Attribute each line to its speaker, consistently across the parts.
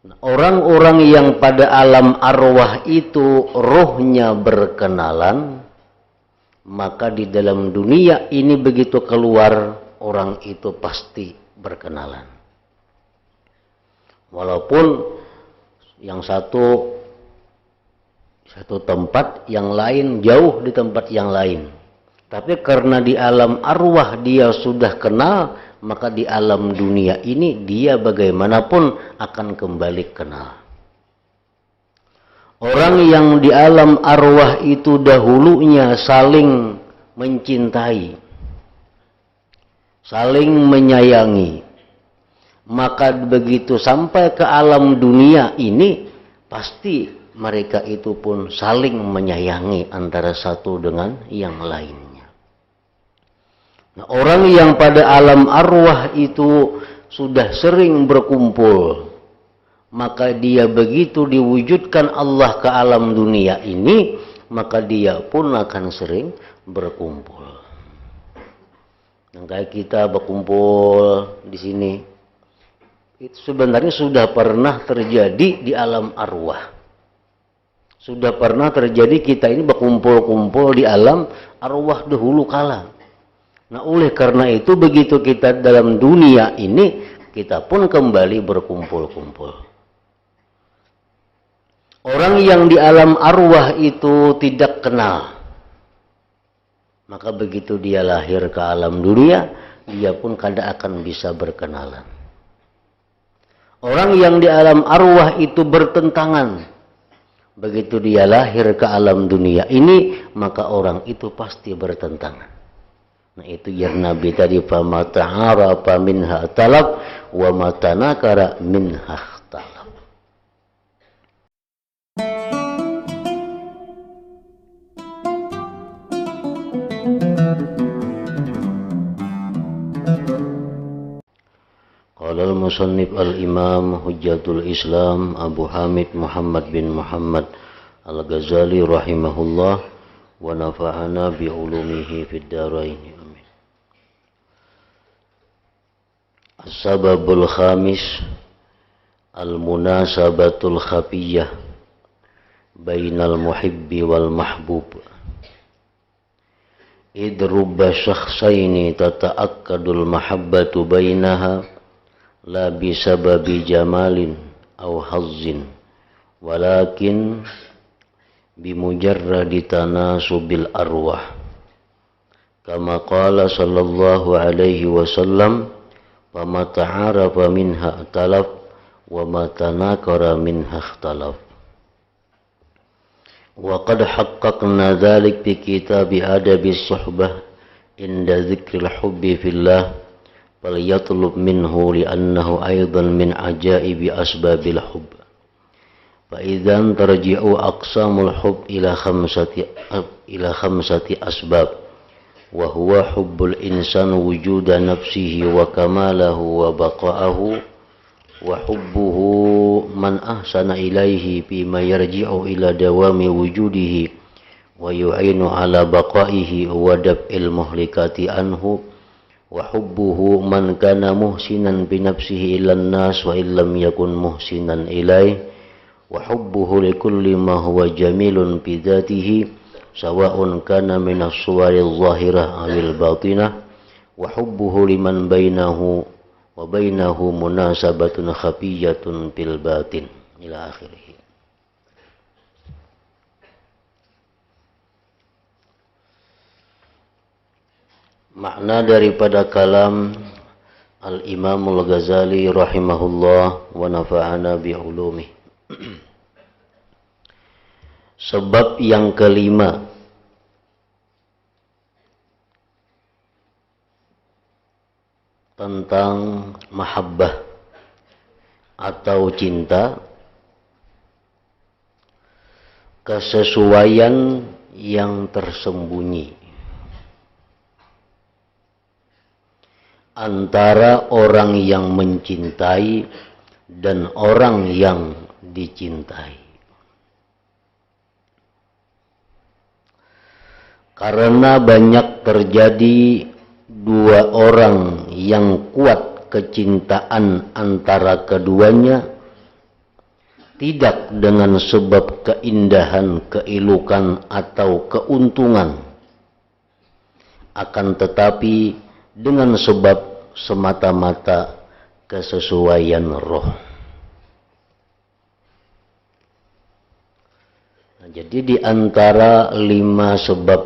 Speaker 1: Orang-orang yang pada alam arwah itu rohnya berkenalan, maka di dalam dunia ini begitu keluar, orang itu pasti berkenalan. Walaupun yang satu tempat, yang lain jauh di tempat yang lain. Tapi karena di alam arwah dia sudah kenal, maka di alam dunia ini dia bagaimanapun akan kembali kenal. Orang yang di alam arwah itu dahulunya saling mencintai, saling menyayangi, maka begitu sampai ke alam dunia ini pasti mereka itu pun saling menyayangi antara satu dengan yang lainnya. Nah, orang yang pada alam arwah itu sudah sering berkumpul, maka dia begitu diwujudkan Allah ke alam dunia ini, maka dia pun akan sering berkumpul. Nah, kayak kita berkumpul di sini, itu sebenarnya sudah pernah terjadi di alam arwah. Sudah pernah terjadi kita ini berkumpul-kumpul di alam arwah dahulu kala. Nah, oleh karena itu begitu kita dalam dunia ini, kita pun kembali berkumpul-kumpul. Orang yang di alam arwah itu tidak kenal, maka begitu dia lahir ke alam dunia, dia pun kada akan bisa berkenalan. Orang yang di alam arwah itu bertentangan, begitu dia lahir ke alam dunia ini, maka orang itu pasti bertentangan. Nah, itu yang Nabi tadi, fama ta'arafa minha talab wa ma tanakara minha ikhtalaf. Qala al-musannif al-imam hujjatul Islam Abu Hamid Muhammad bin Muhammad al-Ghazali rahimahullah wa nafa'ana bi ulumihi fid dharain. As-sababul khamis al-munasabatul khafiyah bainal muhibbi wal mahbub. Idrubba syakhsaini tata'akkadul mahabbatu bainaha la bisababi jamalin aw hazzin walakin bimujarradi tanasubil arwah. Kama qala sallallahu alaihi wasallam, fama ta'arafa minha talaf wa ma tanakara minha ikhtalaf. Wa qad haqqaqna dhalik fi kitab adabis suhbah inda dzikril hubbi fillah falyatlub minhu li'annahu aidan min ajaibi asbabil hubb. Fa idzan tarji'u aqsamul hubb ila khamsati asbab. وهو حب الإنسان وجود نفسه وكماله وبقاءه وحبه من أحسن إليه فيما يرجع إلى دوام وجوده ويعين على بقائه ودفع المهلكات عنه وحبه من كان محسنا بنفسه إلى الناس وإن لم يكن محسنا إليه وحبه لكل ما هو جميل بذاته sawa'un kana minas suwaril zahirah awil batinah wa hubbuhu liman bainahu wa bainahu munasabatun khafiyatun bil batin ila akhirih. Makna daripada kalam Al-Imam Al-Ghazali rahimahullah wa nafa'ana bi ulumih. Sebab yang kelima tentang mahabbah atau cinta, kesesuaian yang tersembunyi antara orang yang mencintai dan orang yang dicintai. Karena banyak terjadi dua orang yang kuat kecintaan antara keduanya, tidak dengan sebab keindahan, keelokan atau keuntungan, akan tetapi dengan sebab semata-mata kesesuaian roh. Nah, jadi di antara 5 sebab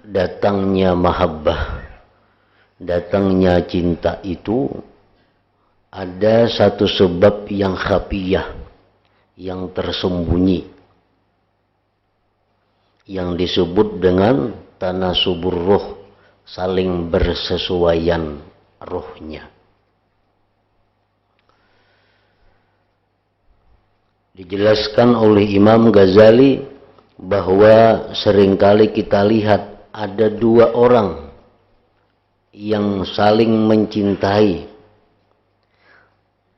Speaker 1: datangnya mahabbah, datangnya cinta itu, ada satu sebab yang khafiyah, yang tersembunyi, yang disebut dengan tanasubur roh, saling bersesuaian rohnya. Dijelaskan oleh Imam Ghazali bahwa seringkali kita lihat ada 2 orang yang saling mencintai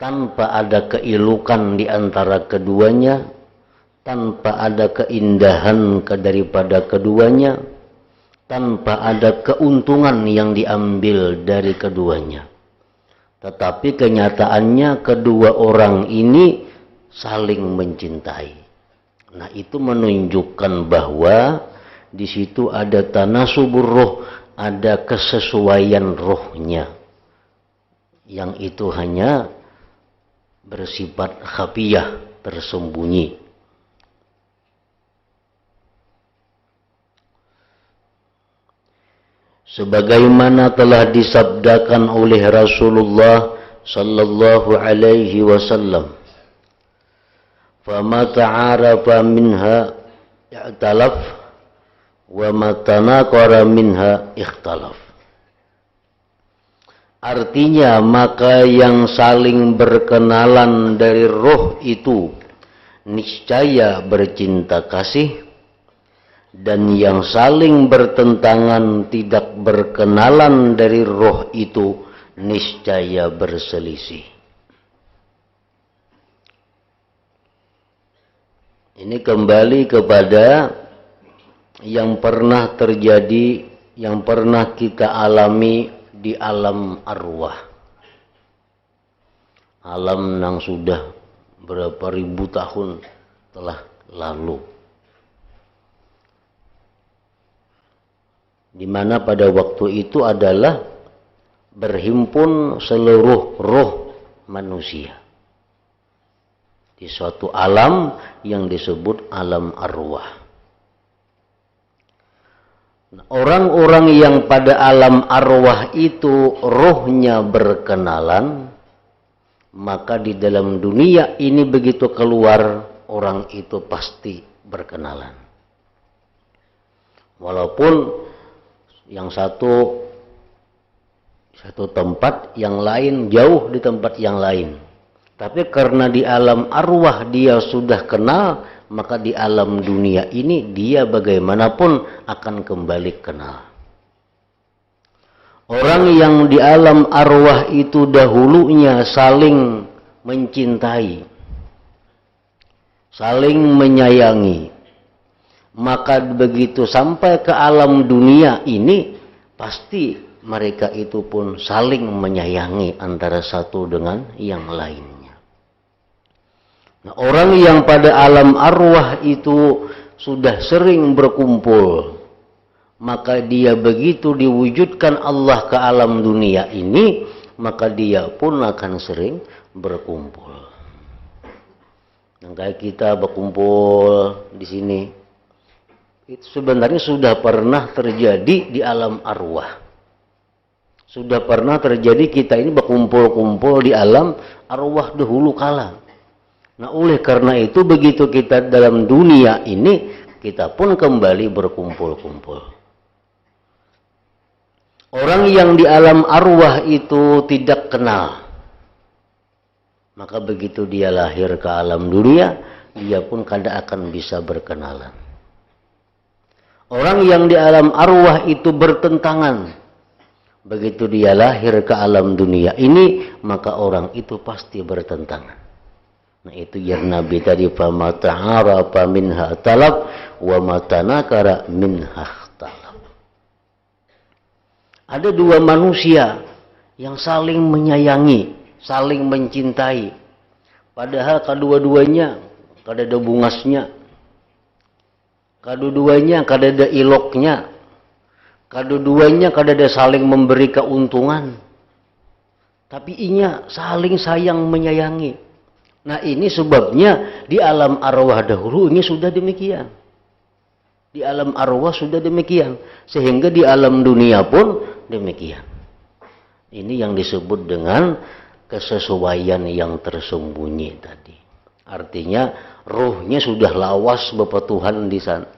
Speaker 1: tanpa ada keelokan di antara keduanya, tanpa ada keindahan daripada keduanya, tanpa ada keuntungan yang diambil dari keduanya. Tetapi kenyataannya kedua orang ini saling mencintai. Nah, itu menunjukkan bahwa di situ ada tanasubur roh, ada kesesuaian rohnya. Yang itu hanya bersifat khafiyah, tersembunyi. Sebagaimana telah disabdakan oleh Rasulullah sallallahu alaihi wasallam, "Fama ta'arafa minha i'talaf wa ma tanaqara minha ikhtalaf." Artinya, maka yang saling berkenalan dari roh itu niscaya bercinta kasih, dan yang saling bertentangan tidak berkenalan dari roh itu niscaya berselisih. Ini kembali kepada yang pernah terjadi, yang pernah kita alami di alam arwah. Alam yang sudah berapa ribu tahun telah lalu. Di mana pada waktu itu adalah berhimpun seluruh roh manusia di suatu alam yang disebut alam arwah. Orang-orang yang pada alam arwah itu rohnya berkenalan, maka di dalam dunia ini begitu keluar, orang itu pasti berkenalan. Walaupun yang satu tempat, yang lain jauh di tempat yang lain. Tapi karena di alam arwah dia sudah kenal, maka di alam dunia ini dia bagaimanapun akan kembali kenal. Orang yang di alam arwah itu dahulunya saling mencintai, saling menyayangi, maka begitu sampai ke alam dunia ini, pasti mereka itu pun saling menyayangi antara satu dengan yang lainnya. Nah, orang yang pada alam arwah itu sudah sering berkumpul, maka dia begitu diwujudkan Allah ke alam dunia ini, maka dia pun akan sering berkumpul. Nah, kayak kita berkumpul di sini, itu sebenarnya sudah pernah terjadi di alam arwah. Sudah pernah terjadi kita ini berkumpul-kumpul di alam arwah dahulu kala. Nah, oleh karena itu begitu kita dalam dunia ini, kita pun kembali berkumpul-kumpul. Orang yang di alam arwah itu tidak kenal, maka begitu dia lahir ke alam dunia, dia pun kada akan bisa berkenalan. Orang yang di alam arwah itu bertentangan, begitu dia lahir ke alam dunia ini, maka orang itu pasti bertentangan. Nah, itu yang Nabi tadi, fama ta'arafa minha talab wa ma tanakara minha ikhtalaf. Ada 2 manusia yang saling menyayangi, saling mencintai, Padahal kedua-duanya kada ada bungasnya. Kedua-duanya kada ada iloknya. Kedua-duanya kada ada saling memberi keuntungan. Tapi inya saling sayang menyayangi. Nah ini sebabnya di alam arwah dahulu ini sudah demikian. Di alam arwah sudah demikian. Sehingga di alam dunia pun demikian. Ini yang disebut dengan kesesuaian yang tersembunyi tadi. Artinya ruhnya sudah lawas berpetuhan di sana.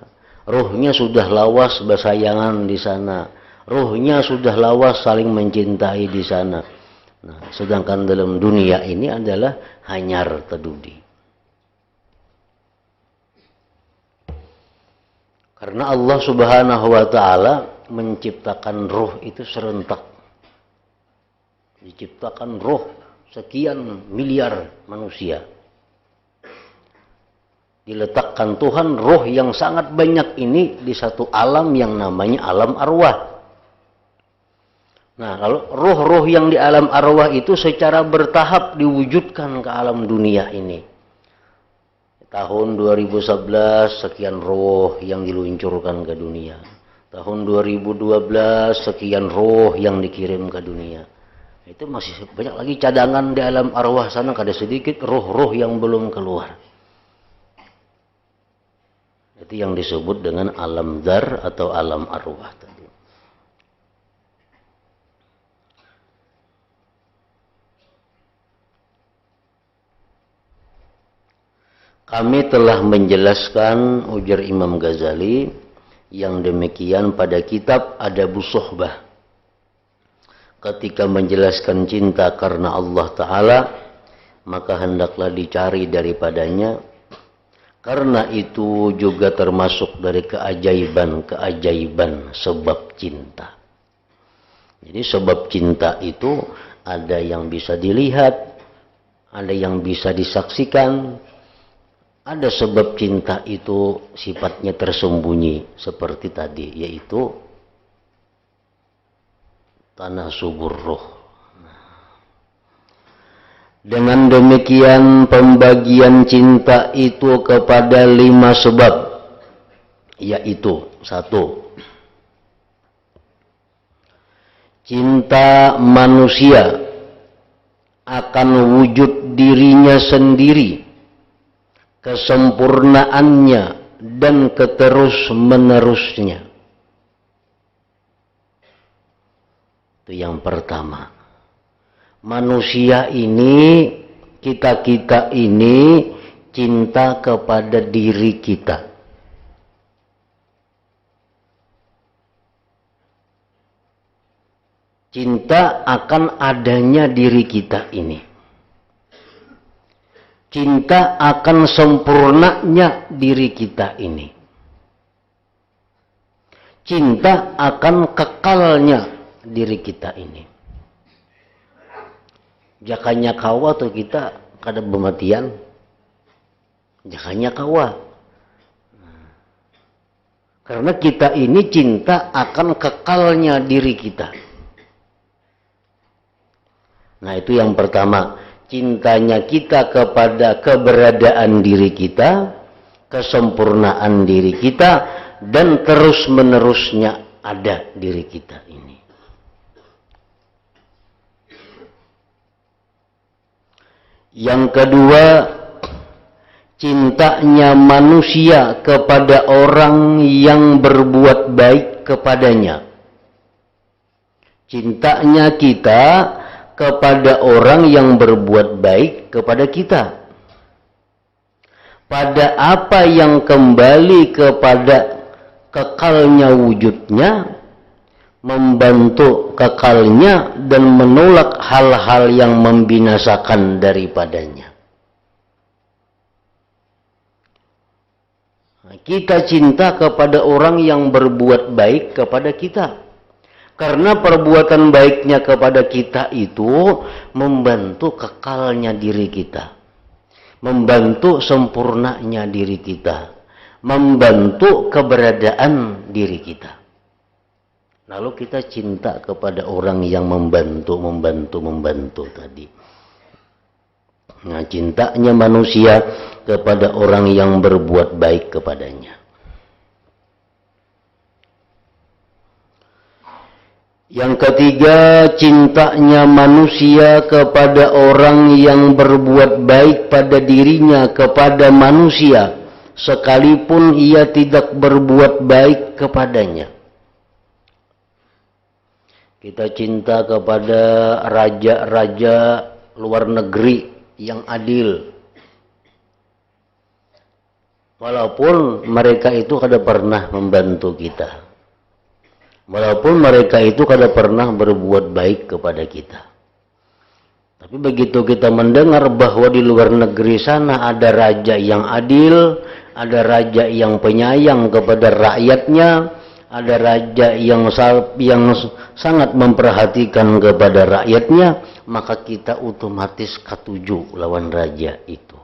Speaker 1: Ruhnya sudah lawas bersayangan di sana. Ruhnya sudah lawas saling mencintai di sana. Nah, sedangkan dalam dunia ini adalah hanyar tedudi. Karena Allah Subhanahu wa taala menciptakan ruh itu serentak. Diciptakan ruh sekian miliar manusia. Diletakkan Tuhan ruh yang sangat banyak ini di satu alam yang namanya alam arwah. Nah, kalau ruh-ruh yang di alam arwah itu secara bertahap diwujudkan ke alam dunia ini. Tahun 2011 sekian ruh yang diluncurkan ke dunia. Tahun 2012 sekian ruh yang dikirim ke dunia. Itu masih banyak lagi cadangan di alam arwah sana, kada sedikit ruh-ruh yang belum keluar. Itu yang disebut dengan alam dar atau alam arwah tadi. Kami telah menjelaskan, ujar Imam Ghazali, yang demikian pada kitab Adabus Suhbah. Ketika menjelaskan cinta karena Allah Ta'ala, maka hendaklah dicari daripadanya. Karena itu juga termasuk dari keajaiban-keajaiban sebab cinta. Jadi sebab cinta itu ada yang bisa dilihat, ada yang bisa disaksikan. Ada sebab cinta itu sifatnya tersembunyi seperti tadi, yaitu tanah subur ruh. Dengan demikian pembagian cinta itu kepada 5 sebab, yaitu 1. Cinta manusia akan wujud dirinya sendiri, kesempurnaannya dan keterus-menerusnya. Itu yang pertama. Manusia ini, kita ini cinta kepada diri kita. Cinta akan adanya diri kita ini. Cinta akan sempurnanya diri kita ini. Cinta akan kekalnya diri kita ini. Jakanya kawa tuh kita kada bematian. Jakanya kawa. Karena kita ini cinta akan kekalnya diri kita. Nah itu yang pertama. Cintanya kita kepada keberadaan diri kita, kesempurnaan diri kita, dan terus-menerusnya ada diri kita ini. Yang kedua, cintanya manusia kepada orang yang berbuat baik kepadanya. Cintanya kita kepada orang yang berbuat baik kepada kita. Pada apa yang kembali kepada kekalnya wujudnya, membantu kekalnya dan menolak hal-hal yang membinasakan daripadanya. Kita cinta kepada orang yang berbuat baik kepada kita. Karena perbuatan baiknya kepada kita itu membantu kekalnya diri kita. Membantu sempurnanya diri kita. Membantu keberadaan diri kita. Lalu kita cinta kepada orang yang membantu tadi. Nah, cintanya manusia kepada orang yang berbuat baik kepadanya. Yang ketiga, cintanya manusia kepada orang yang berbuat baik pada dirinya kepada manusia, sekalipun ia tidak berbuat baik kepadanya. Kita cinta kepada raja-raja luar negeri yang adil, walaupun mereka itu kada pernah membantu kita, walaupun mereka itu kada pernah berbuat baik kepada kita. Tapi begitu kita mendengar bahwa di luar negeri sana ada raja yang adil, ada raja yang penyayang kepada rakyatnya, ada raja yang sangat memperhatikan kepada rakyatnya, maka kita otomatis katuju lawan raja itu.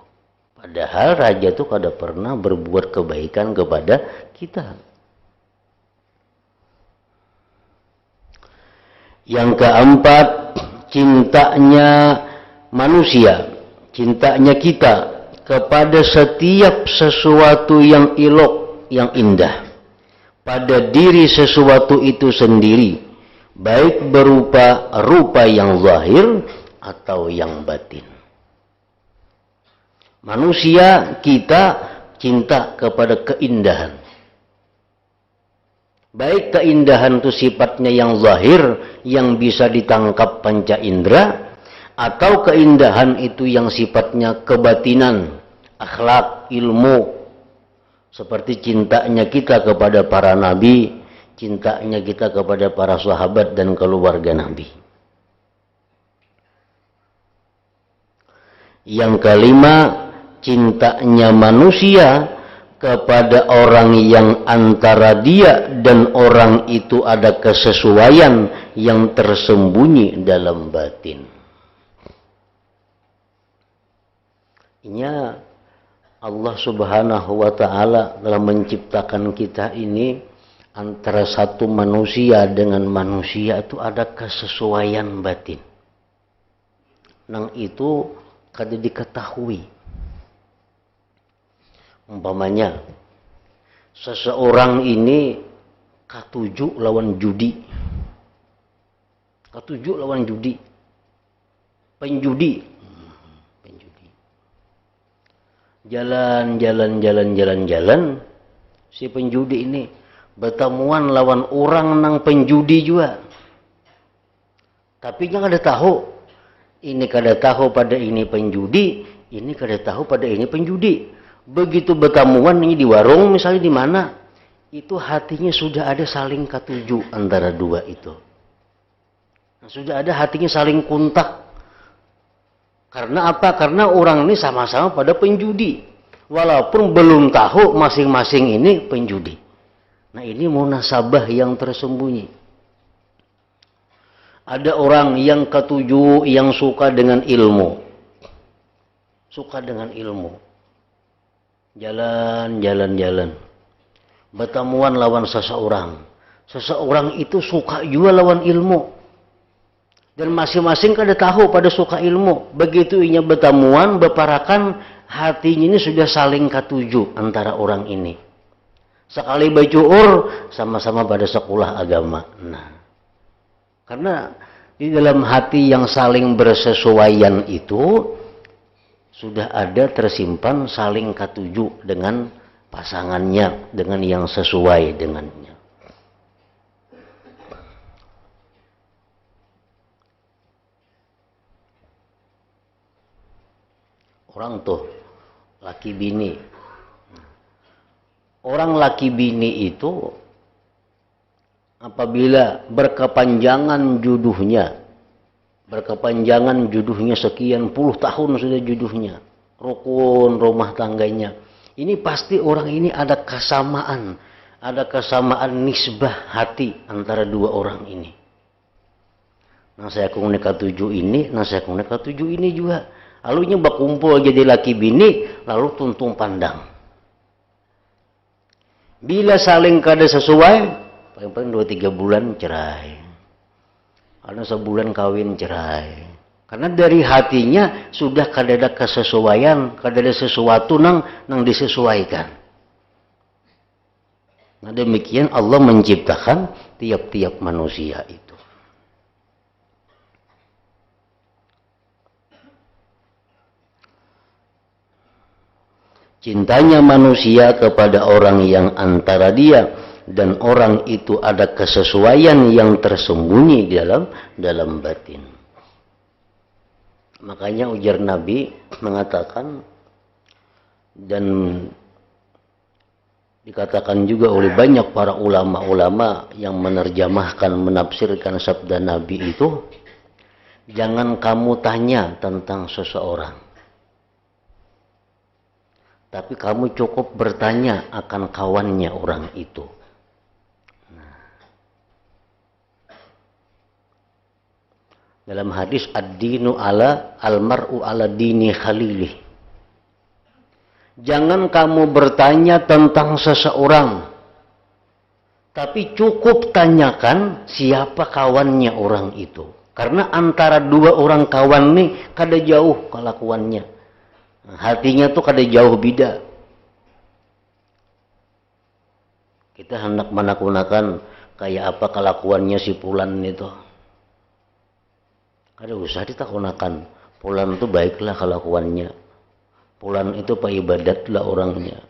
Speaker 1: Padahal raja itu kada pernah berbuat kebaikan kepada kita. Yang keempat, cintanya manusia, cintanya kita kepada setiap sesuatu yang elok, yang indah pada diri sesuatu itu sendiri, baik berupa rupa yang zahir atau yang batin. Manusia kita cinta kepada keindahan, baik keindahan itu sifatnya yang zahir, yang bisa ditangkap panca indera, atau keindahan itu yang sifatnya kebatinan, akhlak, ilmu, seperti cintanya kita kepada para nabi, cintanya kita kepada para sahabat dan keluarga nabi. Yang kelima, cintanya manusia kepada orang yang antara dia dan orang itu ada kesesuaian yang tersembunyi dalam batin. Inya Allah subhanahu wa ta'ala dalam menciptakan kita ini, antara satu manusia dengan manusia itu ada kesesuaian batin. Nang itu kada diketahui. Umpamanya, seseorang ini katuju lawan judi. Katuju lawan judi. Penjudi. Jalan, si penjudi ini bertemuan lawan orang nang penjudi juga. Tapi jangan ada tahu, ini kada tahu pada ini penjudi, ini kada tahu pada ini penjudi. Begitu bertemuan ini di warung misalnya di mana, itu hatinya sudah ada saling katuju antara dua itu. Nah, sudah ada hatinya saling kontak. Karena apa? Karena orang ini sama-sama pada penjudi. Walaupun belum tahu masing-masing ini penjudi. Nah, ini munasabah yang tersembunyi. Ada orang yang ketujuh yang suka dengan ilmu. Suka dengan ilmu. Jalan. Bertemuan lawan seseorang. Seseorang itu suka juga lawan ilmu. Dan masing-masing kada tahu pada suka ilmu. Begitu inya bertemuan, berparakan, hatinya ini sudah saling katuju antara orang ini. Sekali bacuur, sama-sama pada sekolah agama. Nah, karena di dalam hati yang saling bersesuaian itu, sudah ada tersimpan saling katuju dengan pasangannya, dengan yang sesuai dengannya. Orang tuh laki bini. Orang laki bini itu apabila berkepanjangan jodohnya sekian puluh tahun sudah jodohnya, rukun rumah tangganya, ini pasti orang ini ada kesamaan nisbah hati antara dua orang ini. Nah, saya kong nikah tujuh ini juga. Lalu berkumpul jadi laki bini, lalu tuntung pandang. Bila saling kada sesuai, paling-paling 2-3 bulan cerai. Ada sebulan kawin cerai. Karena dari hatinya sudah kadada kesesuaian, kadada sesuatu nang disesuaikan. Nah demikian Allah menciptakan tiap-tiap manusia itu. Cintanya manusia kepada orang yang antara dia dan orang itu ada kesesuaian yang tersembunyi di dalam batin. Makanya ujar Nabi mengatakan, dan dikatakan juga oleh banyak para ulama-ulama yang menerjemahkan, menafsirkan sabda Nabi itu, jangan kamu tanya tentang seseorang, tapi kamu cukup bertanya akan kawannya orang itu. Dalam hadis ad-dinu ala al-mar'u ala dini khalilih. Jangan kamu bertanya tentang seseorang, tapi cukup tanyakan siapa kawannya orang itu. Karena antara dua orang kawan nih kada jauh kelakuannya. Hatinya tuh kada jauh beda. Kita hendak menakunakan kayak apa kelakuannya si Fulan itu. Kada usah ditakunakan. Fulan itu baiklah kelakuannya. Fulan itu paibadatlah orangnya.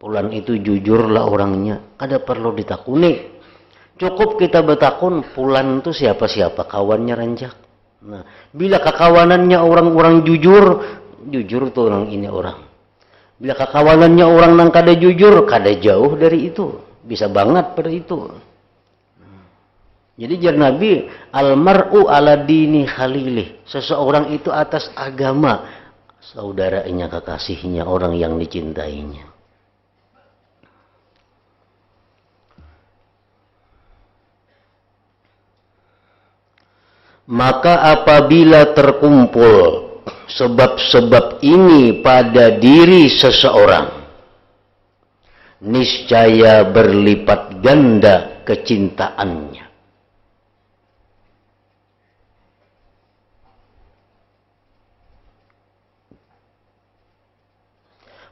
Speaker 1: Fulan itu jujurlah orangnya. Kada perlu ditakuni. Cukup kita bertakun, Fulan itu siapa-siapa kawannya rancak. Nah, bila kekawanannya orang-orang jujur, jujur tuh orang ini orang. Bila kekawanannya orang yang kada jujur, kada jauh dari itu. Bisa banget pada itu. Jadi jar Nabi, al-mar'u ala dini khalilih. Seseorang itu atas agama saudaranya, kekasihnya, orang yang dicintainya. Maka apabila terkumpul sebab-sebab ini pada diri seseorang, niscaya berlipat ganda kecintaannya.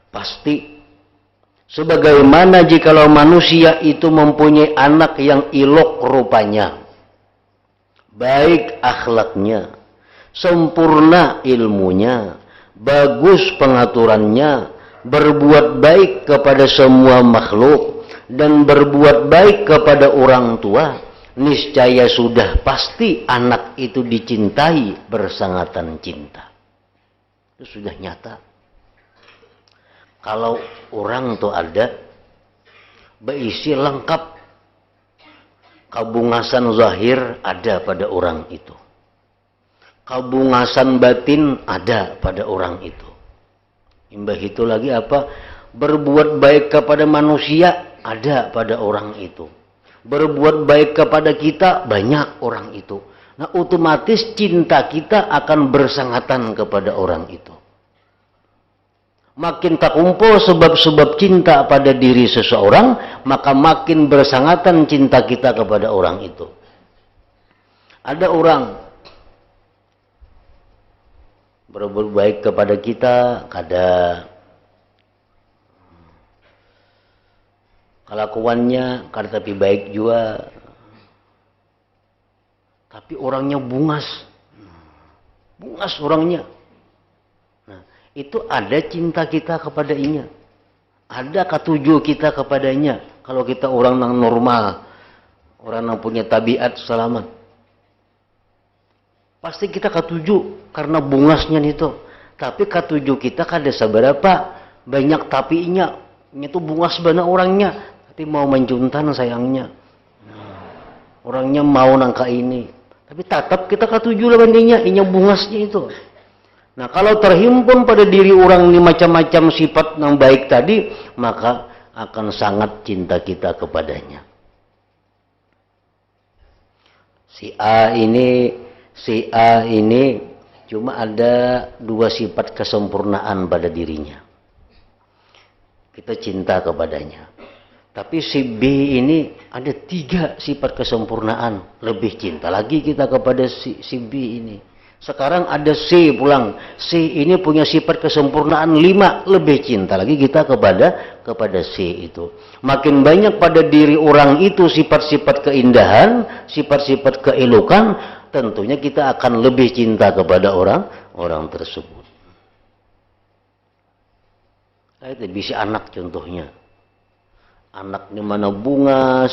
Speaker 1: Pasti. Sebagaimana jikalau manusia itu mempunyai anak yang ilok rupanya, baik akhlaknya, sempurna ilmunya, bagus pengaturannya, berbuat baik kepada semua makhluk, dan berbuat baik kepada orang tua, niscaya sudah pasti anak itu dicintai bersangatan cinta. Itu sudah nyata. Kalau orang tuh ada berisi lengkap, kabungasan zahir ada pada orang itu, kabungasan batin ada pada orang itu. Imbah itu lagi apa? Berbuat baik kepada manusia ada pada orang itu. Berbuat baik kepada kita banyak orang itu. Nah otomatis cinta kita akan bersangatan kepada orang itu. Makin tak kumpul sebab-sebab cinta pada diri seseorang, maka makin bersangatan cinta kita kepada orang itu. Ada orang berbuat baik kepada kita, kada kelakuannya, kada tapi baik juga, tapi orangnya bungas orangnya. Itu ada cinta kita kepadanya, ada ketujuh kita kepadanya. Kalau kita orang yang normal, orang yang punya tabiat selamat, pasti kita ketujuh karena bungasnya itu. Tapi ketujuh kita kada seberapa banyak tapinya, itu bungas benar orangnya, tapi mau menjuntan sayangnya. Orangnya mau nangka ini, tapi tetap kita ketujuh lah bandingnya, inya bungasnya itu. Nah kalau terhimpun pada diri orang ini macam-macam sifat yang baik tadi, maka akan sangat cinta kita kepadanya. Si A ini cuma ada dua sifat kesempurnaan pada dirinya. Kita cinta kepadanya. Tapi si B ini ada tiga sifat kesempurnaan. Lebih cinta lagi kita kepada si B ini. Sekarang ada C pulang. C ini punya sifat kesempurnaan 5, lebih cinta lagi kita kepada C itu. Makin banyak pada diri orang itu sifat-sifat keindahan, sifat-sifat keelokan, tentunya kita akan lebih cinta kepada orang tersebut. Itu bisa anak contohnya. Anaknya mana bungas,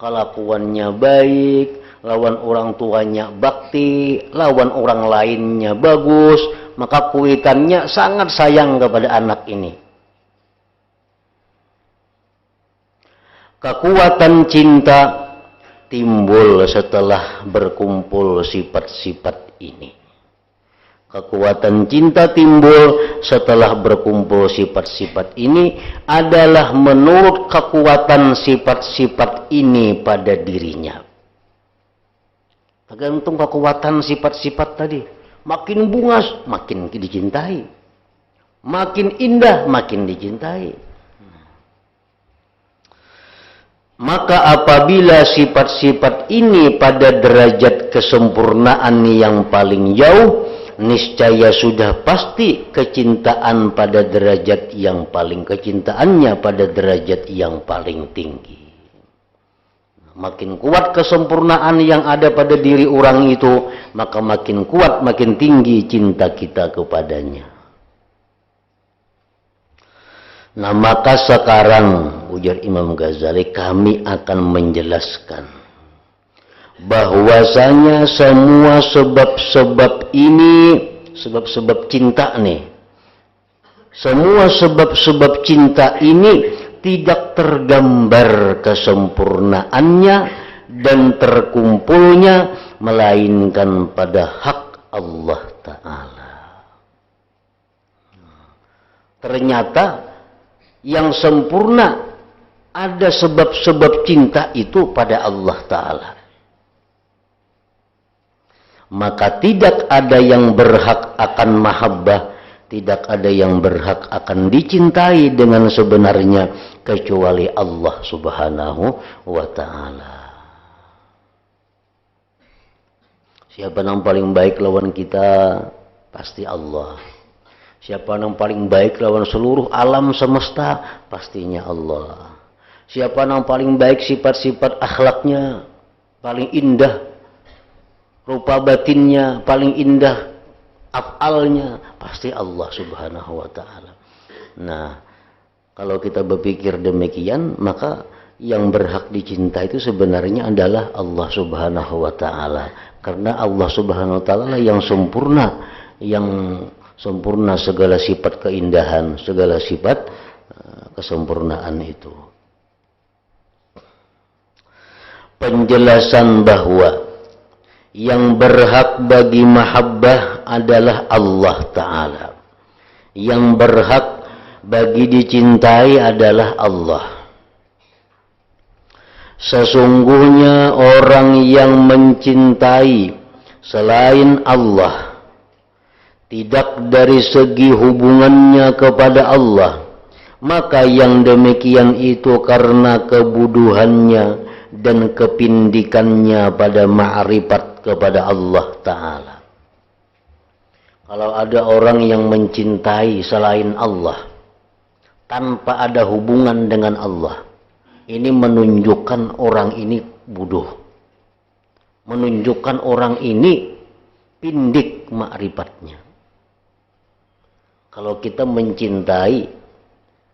Speaker 1: kelakuannya baik, lawan orang tuanya bakti, lawan orang lainnya bagus, maka kuitannya sangat sayang kepada anak ini. Kekuatan cinta timbul setelah berkumpul sifat-sifat ini. Kekuatan cinta timbul setelah berkumpul sifat-sifat ini adalah menurut kekuatan sifat-sifat ini pada dirinya. Tergantung kekuatan sifat-sifat tadi. Makin bungas, makin dicintai. Makin indah, makin dicintai. Maka apabila sifat-sifat ini pada derajat kesempurnaan yang paling jauh, niscaya sudah pasti kecintaannya pada derajat yang paling tinggi. Makin kuat kesempurnaan yang ada pada diri orang itu, maka makin kuat, makin tinggi cinta kita kepadanya. Nah, maka sekarang, ujar Imam Ghazali, kami akan menjelaskan bahwasanya semua sebab-sebab ini, sebab-sebab cinta nih, semua sebab-sebab cinta ini tidak tergambar kesempurnaannya dan terkumpulnya melainkan pada hak Allah Ta'ala. Ternyata yang sempurna ada sebab-sebab cinta itu pada Allah Ta'ala. Maka tidak ada yang berhak akan mahabbah, tidak ada yang berhak akan dicintai dengan sebenarnya kecuali Allah Subhanahu wa Ta'ala. Siapa yang paling baik lawan kita? Pasti Allah. Siapa yang paling baik lawan seluruh alam semesta? Pastinya Allah. Siapa yang paling baik sifat-sifat akhlaknya, paling indah rupa batinnya, paling indah af'alnya, pasti Allah Subhanahu wa Ta'ala. Nah, kalau kita berpikir demikian, maka yang berhak dicinta itu sebenarnya adalah Allah Subhanahu wa Ta'ala. Karena Allah Subhanahu wa Ta'ala yang sempurna segala sifat keindahan, segala sifat kesempurnaan itu. Penjelasan bahwa yang berhak bagi mahabbah adalah Allah Ta'ala. Yang berhak bagi dicintai adalah Allah. Sesungguhnya orang yang mencintai selain Allah, tidak dari segi hubungannya kepada Allah, maka yang demikian itu karena kebuduhannya dan kepindikannya pada ma'rifat kepada Allah Ta'ala. Kalau ada orang yang mencintai selain Allah tanpa ada hubungan dengan Allah, ini menunjukkan orang ini bodoh, menunjukkan orang ini pindik ma'rifatnya. Kalau kita mencintai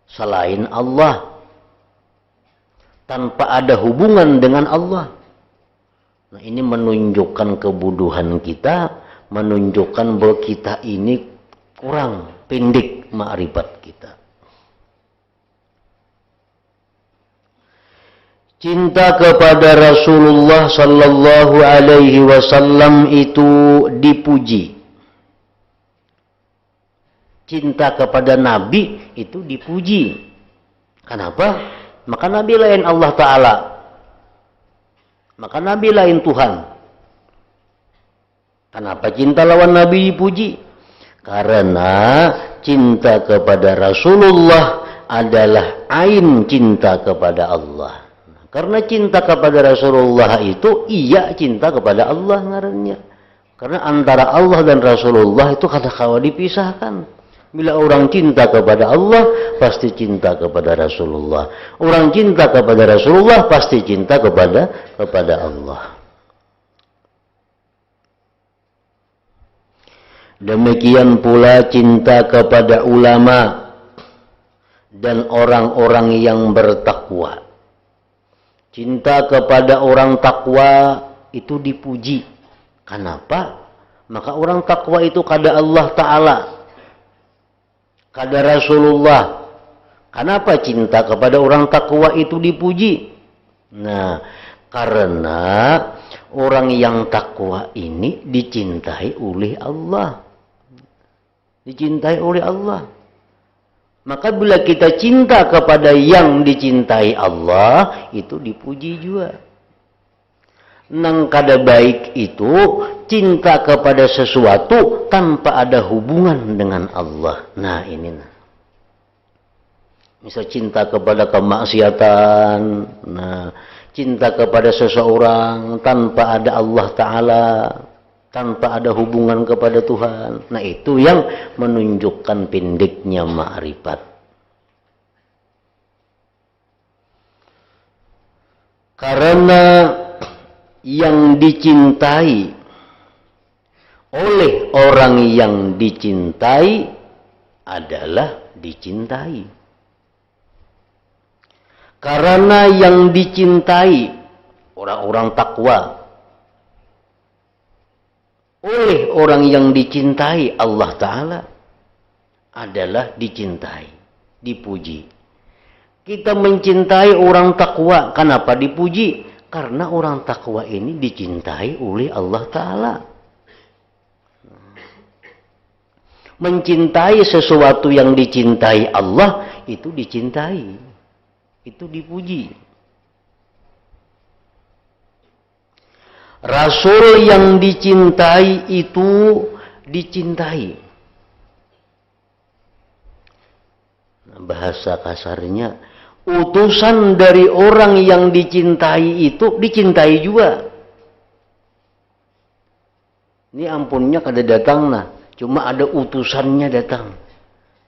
Speaker 1: selain Allah tanpa ada hubungan dengan Allah, nah ini menunjukkan kebodohan kita, menunjukkan bahwa kita ini kurang pendek ma'rifat kita. Cinta kepada Rasulullah sallallahu alaihi wasallam itu dipuji. Cinta kepada Nabi itu dipuji. Kenapa? Maka Nabi lain Allah Ta'ala. Maka Nabi lain Tuhan. Kenapa cinta lawan Nabi dipuji? Karena cinta kepada Rasulullah adalah ain cinta kepada Allah. Karena cinta kepada Rasulullah itu iya cinta kepada Allah ngarannya. Karena antara Allah dan Rasulullah itu kadang-kala dipisahkan. Bila orang cinta kepada Allah, pasti cinta kepada Rasulullah. Orang cinta kepada Rasulullah, pasti cinta kepada Allah. Demikian pula cinta kepada ulama dan orang-orang yang bertakwa. Cinta kepada orang takwa itu dipuji. Kenapa? Maka orang takwa itu kada Allah Ta'ala, kada Rasulullah. Kenapa cinta kepada orang takwa itu dipuji? Nah, karena orang yang takwa ini dicintai oleh Allah. Dicintai oleh Allah. Maka bila kita cinta kepada yang dicintai Allah, itu dipuji juga. Nang kada baik itu cinta kepada sesuatu tanpa ada hubungan dengan Allah. Nah ini. Misal cinta kepada kemaksiatan, nah cinta kepada seseorang tanpa ada Allah Ta'ala, tanpa ada hubungan kepada Tuhan. Nah itu yang menunjukkan pendeknya ma'rifat. Karena yang dicintai oleh orang yang dicintai adalah dicintai. Karena yang dicintai orang-orang takwa oleh orang yang dicintai Allah Ta'ala adalah dicintai, dipuji. Kita mencintai orang takwa, kenapa dipuji? Karena orang takwa ini dicintai oleh Allah Ta'ala. Mencintai sesuatu yang dicintai Allah, itu dicintai, itu dipuji. Rasul yang dicintai itu dicintai. Bahasa kasarnya, utusan dari orang yang dicintai itu dicintai juga. Ini ampunnya kada datang nah, cuma ada utusannya datang.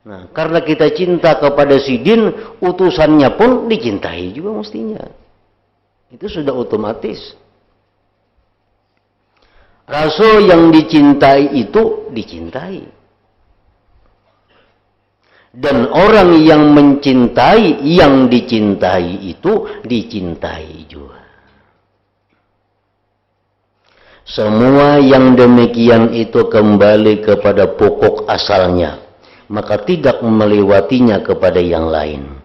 Speaker 1: Nah, karena kita cinta kepada sidin, utusannya pun dicintai juga mestinya. Itu sudah otomatis. Rasul yang dicintai itu dicintai. Dan orang yang mencintai yang dicintai itu dicintai juga. Semua yang demikian itu kembali kepada pokok asalnya, maka tidak melewatinya kepada yang lain.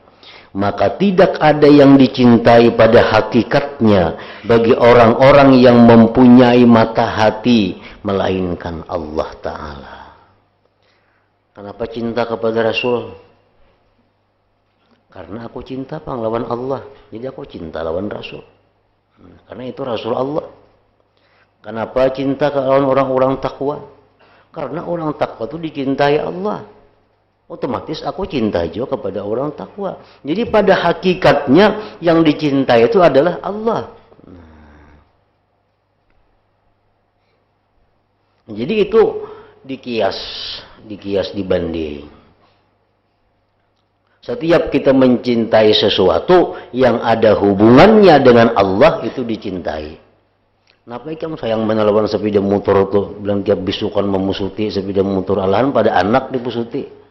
Speaker 1: Maka tidak ada yang dicintai pada hakikatnya bagi orang-orang yang mempunyai mata hati melainkan Allah Ta'ala. Kenapa cinta kepada Rasul? Karena aku cinta pahlawan Allah, jadi aku cinta lawan Rasul. Karena itu Rasul Allah. Kenapa cinta ke orang-orang takwa? Karena orang takwa itu dicintai Allah. Otomatis aku cinta juga kepada orang takwa. Jadi pada hakikatnya yang dicintai itu adalah Allah. Jadi itu dikias dibanding. Setiap kita mencintai sesuatu yang ada hubungannya dengan Allah itu dicintai. Kenapa kamu sayang menelawan sepeda motor tuh? Bilang tiap bisukan memusuti sepeda motor alahan pada anak dipusuti.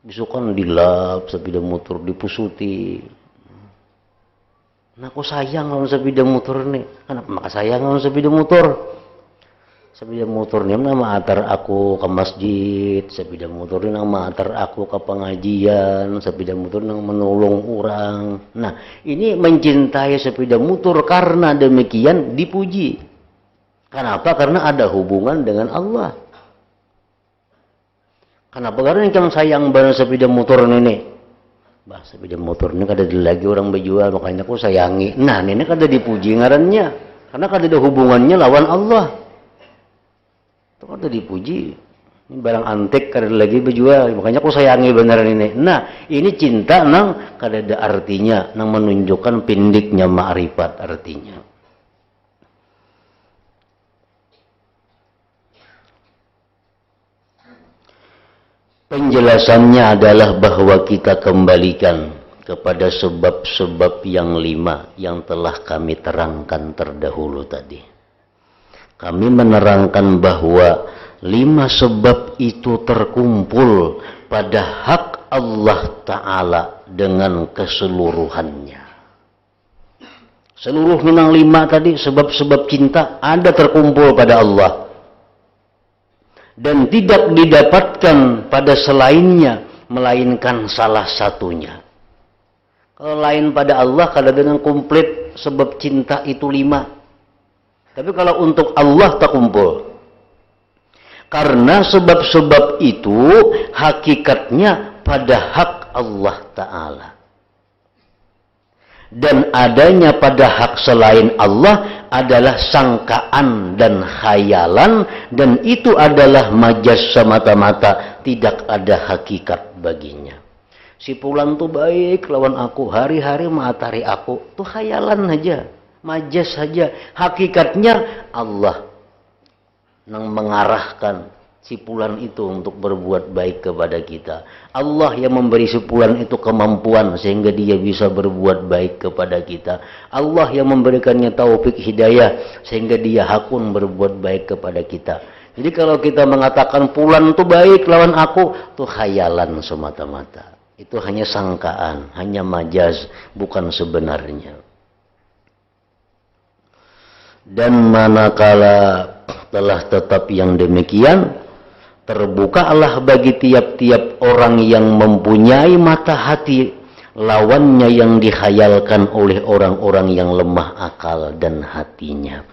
Speaker 1: Bisukan dilap sepeda motor dipusuti. Nah aku sayang lawan sepeda motor nih. Kenapa maka sayang lawan sepeda motor? Sepeda motor ini nama antar aku ke masjid, sepeda motor ini nama antar aku ke pengajian, sepeda motor ini menolong orang. Nah, ini mencintai sepeda motor karena demikian dipuji. Kenapa? Karena ada hubungan dengan Allah. Kenapa? Karena yang sayang banget sepeda motor ini. Bah, sepeda motor ini kada lagi orang berjual, makanya aku sayangi. Nah, ini kada dipuji ngarannya. Karena kada ada hubungannya lawan Allah. Itu kada dipuji. Ini barang antik kada lagi berjual, makanya aku sayangi beneran ini. Nah, ini cinta nang kada ada artinya, nang menunjukkan pendeknya ma'rifat artinya. Penjelasannya adalah bahwa kita kembalikan kepada sebab-sebab yang 5 yang telah kami terangkan terdahulu tadi. Kami menerangkan bahwa 5 sebab itu terkumpul pada hak Allah Ta'ala dengan keseluruhannya. Seluruh minang 5 tadi, sebab-sebab cinta ada terkumpul pada Allah. Dan tidak didapatkan pada selainnya, melainkan salah satunya. Kalau lain pada Allah, kadang-kadang komplit sebab cinta itu 5. Tapi kalau untuk Allah tak kumpul. Karena sebab-sebab itu hakikatnya pada hak Allah Ta'ala. Dan adanya pada hak selain Allah adalah sangkaan dan khayalan, dan itu adalah majas semata-mata, tidak ada hakikat baginya. Si fulan tuh baik lawan aku, hari-hari mengatari aku, tuh khayalan aja, majas saja. Hakikatnya Allah yang mengarahkan si fulan itu untuk berbuat baik kepada kita. Allah yang memberi si fulan itu kemampuan sehingga dia bisa berbuat baik kepada kita. Allah yang memberikannya taufik hidayah sehingga dia hakun berbuat baik kepada kita. Jadi kalau kita mengatakan fulan itu baik lawan aku, itu khayalan semata-mata. Itu hanya sangkaan, hanya majaz, bukan sebenarnya. Dan manakala telah tetap yang demikian, terbukalah bagi tiap-tiap orang yang mempunyai mata hati lawannya yang dikhayalkan oleh orang-orang yang lemah akal dan hatinya.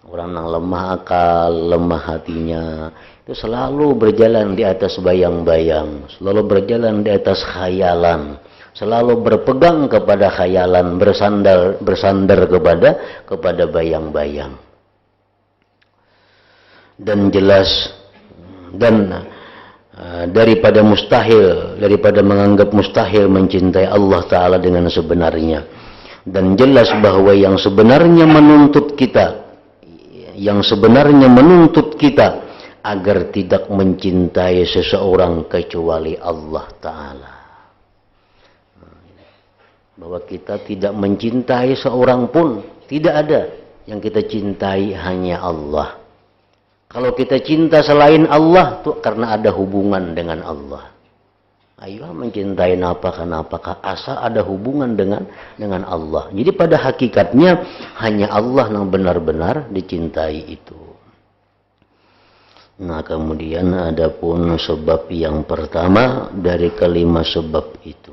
Speaker 1: Orang yang lemah akal, lemah hatinya itu selalu berjalan di atas bayang-bayang, selalu berjalan di atas khayalan, selalu berpegang kepada khayalan, bersandar kepada bayang-bayang. Dan jelas daripada mustahil, daripada menganggap mustahil mencintai Allah Ta'ala dengan sebenarnya. Dan jelas bahwa yang sebenarnya menuntut kita agar tidak mencintai seseorang kecuali Allah Ta'ala. Bahwa kita tidak mencintai seorang pun, tidak ada. Yang kita cintai hanya Allah. Kalau kita cinta selain Allah, itu karena ada hubungan dengan Allah. Ayo mencintai apakah asal ada hubungan dengan Allah. Jadi pada hakikatnya hanya Allah yang benar-benar dicintai itu. Nah kemudian adapun sebab yang pertama dari kelima sebab itu.